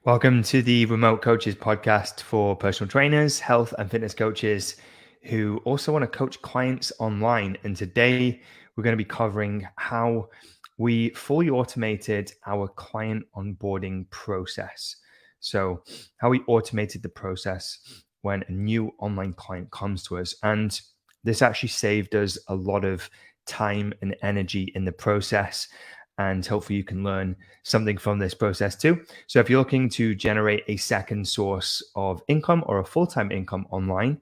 Welcome to the Remote Coaches podcast for personal trainers, health and fitness coaches who also want to coach clients online. And today we're going to be covering how we fully automated our client onboarding process. So, how we automated the process when a new online client comes to us. And this actually saved us a lot of time and energy in the process. And hopefully, you can learn something from this process too. So if you're looking to generate a second source of income or a full-time income online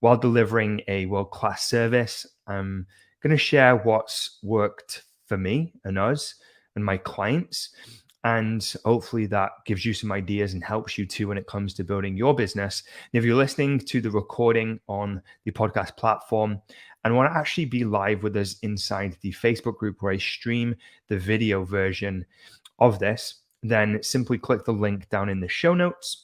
while delivering a world-class service, I'm going to share what's worked for me and us and my clients. And hopefully that gives you some ideas and helps you too when it comes to building your business. And if you're listening to the recording on the podcast platform and want to actually be live with us inside the Facebook group where I stream the video version of this, then simply click the link down in the show notes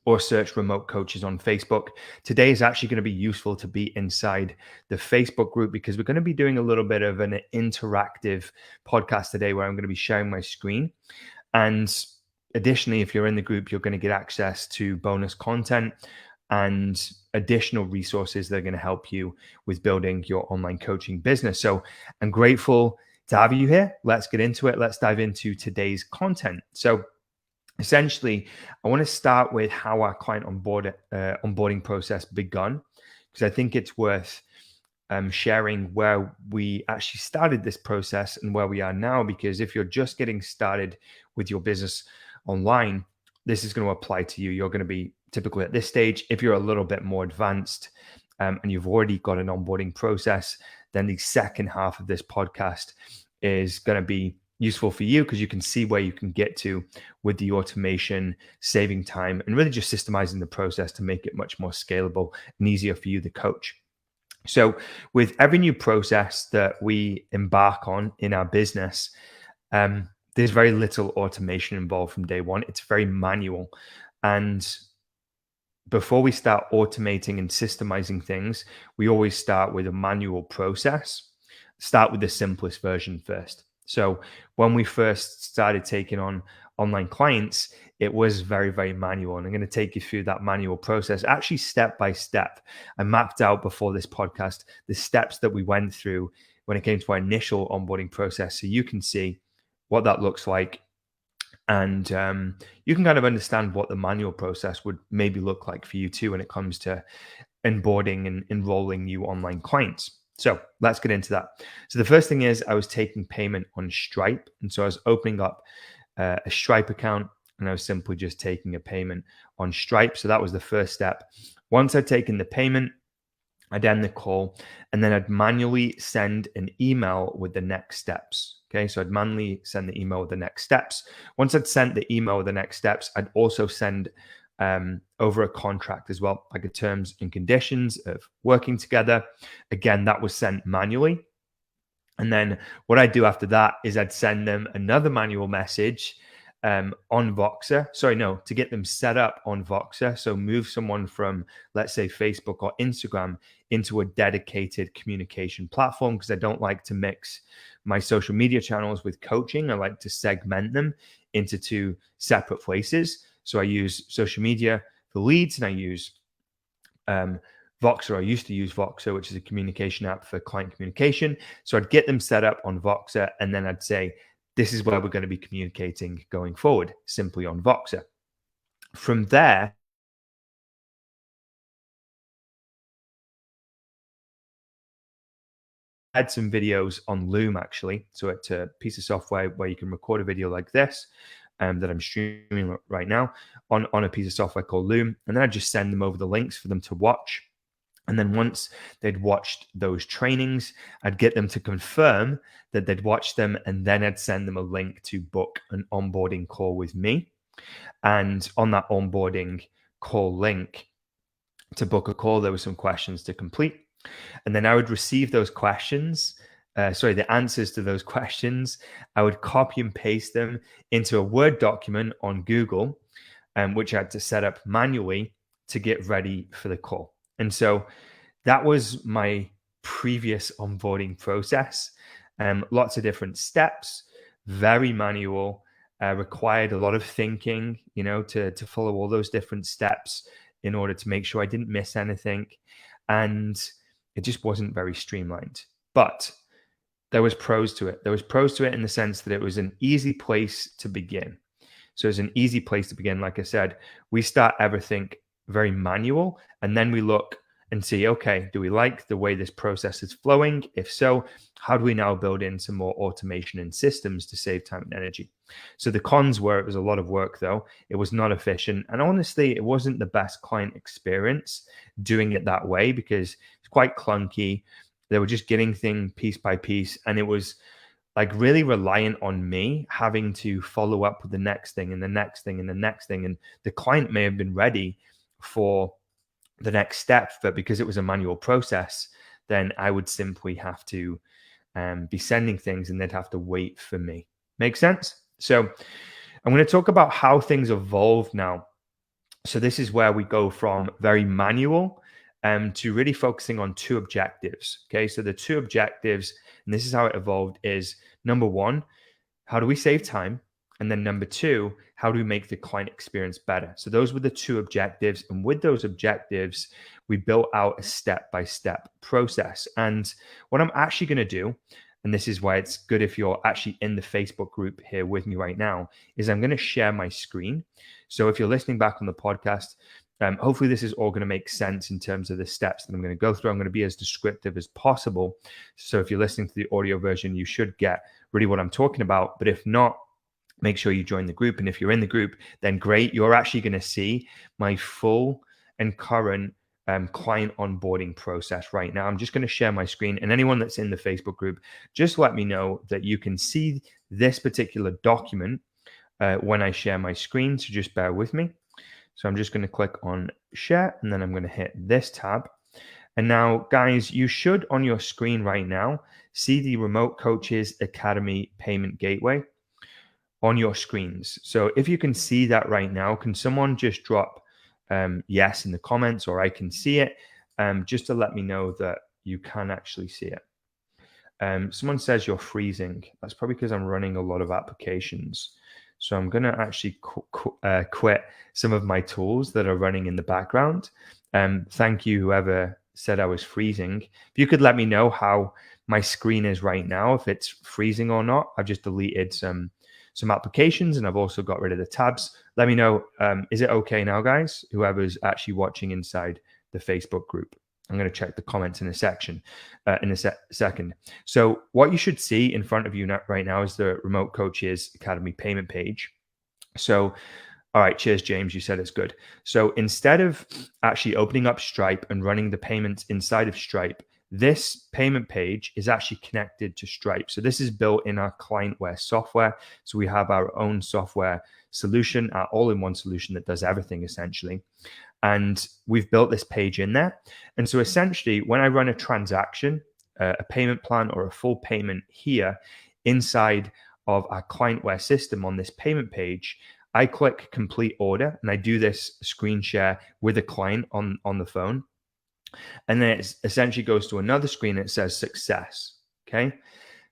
or search Remote Coaches on Facebook. Today is actually going to be useful to be inside the Facebook group because we're going to be doing a little bit of an interactive podcast today where I'm going to be sharing my screen. And additionally, if you're in the group, you're going to get access to bonus content and additional resources that are going to help you with building your online coaching business. So I'm grateful to have you here. Let's get into it. Let's dive into today's content. So essentially, I want to start with how our client onboarding process begun, because I think it's worth sharing where we actually started this process and where we are now. Because if you're just getting started with your business online, this is going to apply to you. You're going to be typically at this stage. If you're a little bit more advanced and you've already got an onboarding process, then the second half of this podcast is going to be useful for you because you can see where you can get to with the automation, saving time, and really just systemizing the process to make it much more scalable and easier for you, the coach. So with every new process that we embark on in our business, there's very little automation involved from day one. It's very manual. And before we start automating and systemizing things, we always start with a manual process. Start with the simplest version first. So when we first started taking on online clients, it was very, very manual. And I'm going to take you through that manual process, actually step by step. I mapped out before this podcast the steps that we went through when it came to our initial onboarding process. So you can see what that looks like. And you can kind of understand what the manual process would maybe look like for you too when it comes to onboarding and enrolling new online clients. So let's get into that. So the first thing is I was taking payment on Stripe. And so I was opening up a Stripe account and I was simply just taking a payment on Stripe. So that was the first step. Once I'd taken the payment, I'd end the call and then I'd manually send an email with the next steps. Okay, so I'd manually send the email with the next steps. Once I'd sent the email with the next steps, I'd also send over a contract as well, like a terms and conditions of working together. Again, that was sent manually. And then what I'd do after that is I'd send them another manual message on Voxer. Sorry, no, to get them set up on Voxer. So move someone from, let's say, Facebook or Instagram into a dedicated communication platform because I don't like to mix my social media channels with coaching. I like to segment them into two separate places. So I use social media for leads and I use Voxer. I used to use Voxer, which is a communication app for client communication. So I'd get them set up on Voxer and then I'd say, this is where we're going to be communicating going forward, simply on Voxer. From there, I had some videos on Loom actually. So it's a piece of software where you can record a video like this that I'm streaming right now on a piece of software called Loom. And then I just send them over the links for them to watch. And then once they'd watched those trainings, I'd get them to confirm that they'd watched them. And then I'd send them a link to book an onboarding call with me. And on that onboarding call link to book a call, there were some questions to complete. And then I would receive those questions, the answers to those questions. I would copy and paste them into a Word document on Google, which I had to set up manually to get ready for the call. And so that was my previous onboarding process. Lots of different steps, very manual. required a lot of thinking, to follow all those different steps in order to make sure I didn't miss anything. And it just wasn't very streamlined. But there was pros to it. There was pros to it in the sense that it was an easy place to begin. So it's an easy place to begin. Like I said, we start everything very manual, and then we look and see, okay, do we like the way this process is flowing? If so, how do we now build in some more automation and systems to save time and energy? So the cons were it was a lot of work, though. It was not efficient. And honestly, it wasn't the best client experience doing it that way because it's quite clunky. They were just getting things piece by piece. And it was like really reliant on me having to follow up with the next thing and the next thing and the next thing. And the client may have been ready for the next step, but because it was a manual process, then I would simply have to be sending things and they'd have to wait for me. Make sense? So I'm going to talk about how things evolve now. So this is where we go from very manual to really focusing on two objectives. Okay, so the two objectives, and this is how it evolved, is number one, how do we save time? And then number two, how do we make the client experience better? So those were the two objectives. And with those objectives, we built out a step-by-step process. And what I'm actually going to do, and this is why it's good if you're actually in the Facebook group here with me right now, is I'm going to share my screen. So if you're listening back on the podcast, hopefully this is all going to make sense in terms of the steps that I'm going to go through. I'm going to be as descriptive as possible. So if you're listening to the audio version, you should get really what I'm talking about. But if not, make sure you join the group. And if you're in the group, then great. You're actually going to see my full and current client onboarding process right now. I'm just going to share my screen. And anyone that's in the Facebook group, just let me know that you can see this particular document when I share my screen. So just bear with me. So I'm just going to click on share, and then I'm going to hit this tab. And now, guys, you should on your screen right now see the Remote Coaches Academy payment gateway on your screens. So if you can see that right now, can someone just drop yes in the comments, or I can see it, just to let me know that you can actually see it. Someone says you're freezing. That's probably because I'm running a lot of applications. So I'm going to actually quit some of my tools that are running in the background. Thank you, whoever said I was freezing. If you could let me know how my screen is right now, if it's freezing or not. I've just deleted some applications, and I've also got rid of the tabs. Let me know, is it okay now, guys? Whoever's actually watching inside the Facebook group. I'm going to check the comments in a second. So what you should see in front of you right now is the Remote Coaches Academy payment page. So, all right, cheers, James. You said it's good. So instead of actually opening up Stripe and running the payments inside of Stripe, this payment page is actually connected to Stripe. So this is built in our clientware software. So we have our own software solution, our all-in-one solution that does everything essentially. And we've built this page in there. And so essentially, when I run a transaction, a payment plan or a full payment here inside of our clientware system on this payment page, I click complete order, and I do this screen share with a client on the phone. And then it essentially goes to another screen that says success. Okay.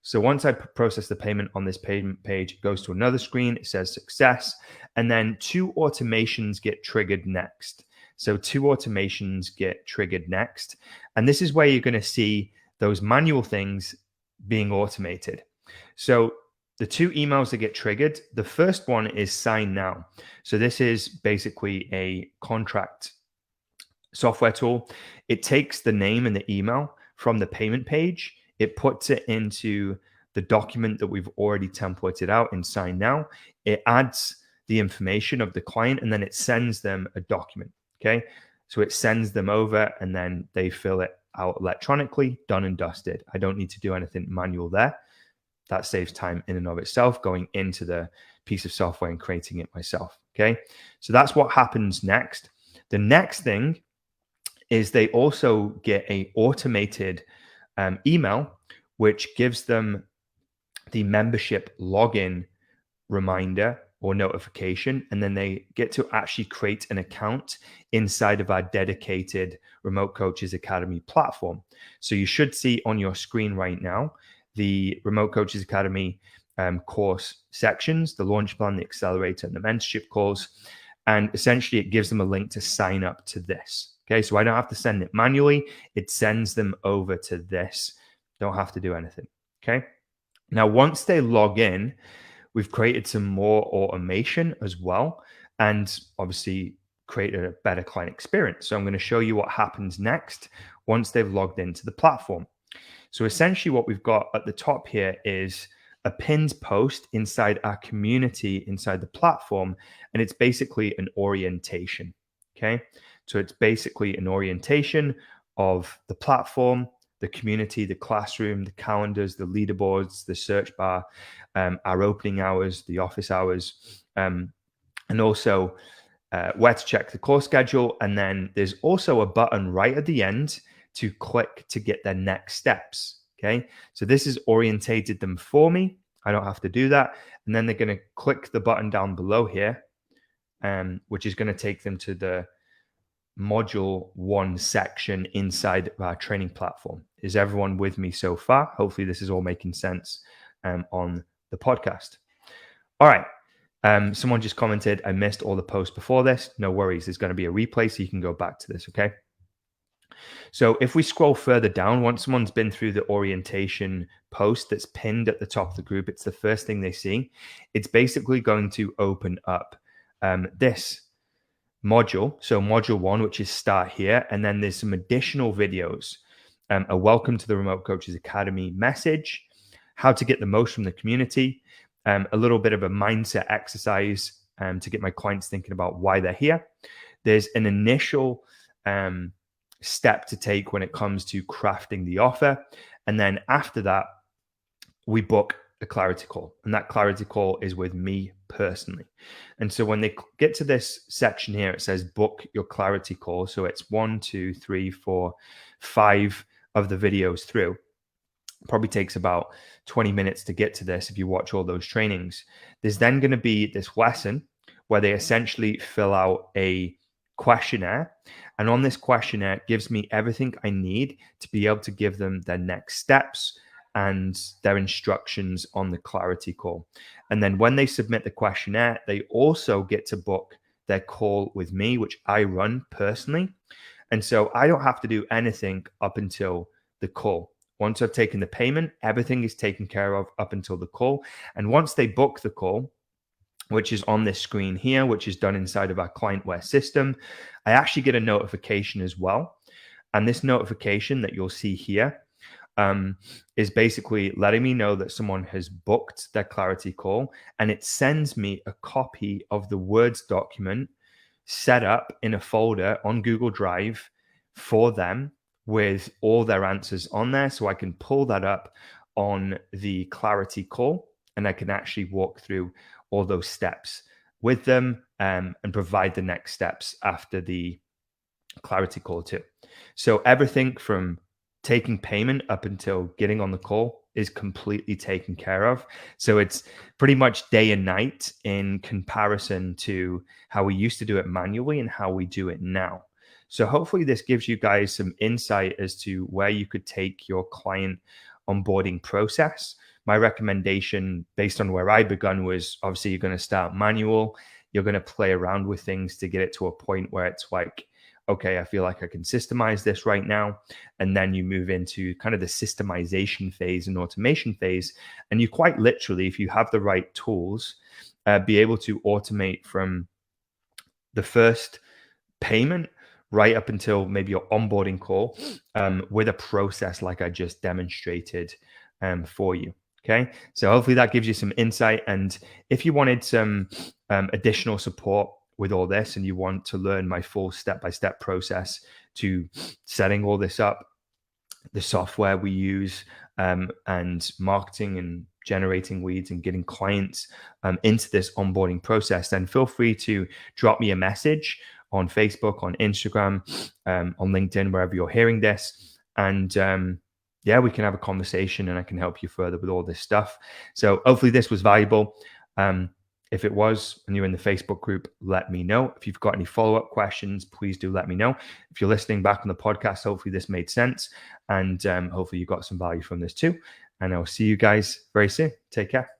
So once I process the payment on this payment page, it goes to another screen, it says success, and then two automations get triggered next. So two automations get triggered next. And this is where you're going to see those manual things being automated. So the two emails that get triggered, the first one is sign now. So this is basically a contract software tool. It takes the name and the email from the payment page. It puts it into the document that we've already templated out in sign now. It adds the information of the client, and then it sends them a document. Okay. So it sends them over, and then they fill it out electronically, done and dusted. I don't need to do anything manual there. That saves time in and of itself, going into the piece of software and creating it myself. Okay. So that's what happens next. The next thing is they also get a automated email, which gives them the membership login reminder or notification, and then they get to actually create an account inside of our dedicated Remote Coaches Academy platform. So you should see on your screen right now the Remote Coaches Academy course sections, the launch plan, the accelerator, and the mentorship calls. And essentially it gives them a link to sign up to this. Okay, so I don't have to send it manually. It sends them over to this. Don't have to do anything. Okay. Now, once they log in, we've created some more automation as well, and obviously created a better client experience. So I'm going to show you what happens next once they've logged into the platform. So essentially what we've got at the top here is a pinned post inside our community, inside the platform, and it's basically an orientation. Okay. So it's basically an orientation of the platform, the community, the classroom, the calendars, the leaderboards, the search bar, our opening hours, the office hours, and also where to check the course schedule. And then there's also a button right at the end to click to get their next steps. Okay, so this has orientated them for me. I don't have to do that. And then they're going to click the button down below here, which is going to take them to the module 1 section inside of our training platform. Is everyone with me so far? Hopefully this is all making sense on the podcast. All right. Someone just commented, I missed all the posts before this. No worries. There's going to be a replay so you can go back to this. Okay. So if we scroll further down, once someone's been through the orientation post that's pinned at the top of the group, it's the first thing they see. It's basically going to open up this module. So module 1, which is start here. And then there's some additional videos, a welcome to the Remote Coaches Academy message, how to get the most from the community, a little bit of a mindset exercise to get my clients thinking about why they're here. There's an initial step to take when it comes to crafting the offer. And then after that, we book a clarity call. And that clarity call is with me personally. And so when they get to this section here, it says book your clarity call. So it's 1, 2, 3, 4, 5 of the videos through. Probably takes about 20 minutes to get to this if you watch all those trainings. There's then going to be this lesson where they essentially fill out a questionnaire. And on this questionnaire, it gives me everything I need to be able to give them their next steps and their instructions on the clarity call. And then when they submit the questionnaire, they also get to book their call with me, which I run personally. And so I don't have to do anything up until the call. Once I've taken the payment, everything is taken care of up until the call. And once they book the call, which is on this screen here, which is done inside of our clientware system, I actually get a notification as well. And this notification that you'll see here is basically letting me know that someone has booked their clarity call, and it sends me a copy of the Words document set up in a folder on Google Drive for them with all their answers on there. So I can pull that up on the clarity call and I can actually walk through all those steps with them and provide the next steps after the clarity call too. So everything from taking payment up until getting on the call is completely taken care of. So it's pretty much day and night in comparison to how we used to do it manually and how we do it now. So hopefully this gives you guys some insight as to where you could take your client onboarding process. My recommendation based on where I begun was obviously you're going to start manual. You're going to play around with things to get it to a point where it's like, okay, I feel like I can systemize this right now. And then you move into kind of the systemization phase and automation phase. And you quite literally, if you have the right tools, be able to automate from the first payment right up until maybe your onboarding call with a process like I just demonstrated for you. Okay, so hopefully that gives you some insight. And if you wanted some additional support with all this and you want to learn my full step-by-step process to setting all this up, the software we use and marketing and generating leads and getting clients into this onboarding process, then feel free to drop me a message on Facebook, on Instagram, on LinkedIn, wherever you're hearing this. And yeah, we can have a conversation and I can help you further with all this stuff. So hopefully this was valuable. If it was and you're in the Facebook group, let me know. If you've got any follow-up questions, please do let me know. If you're listening back on the podcast, hopefully this made sense. And hopefully you got some value from this too. And I'll see you guys very soon. Take care.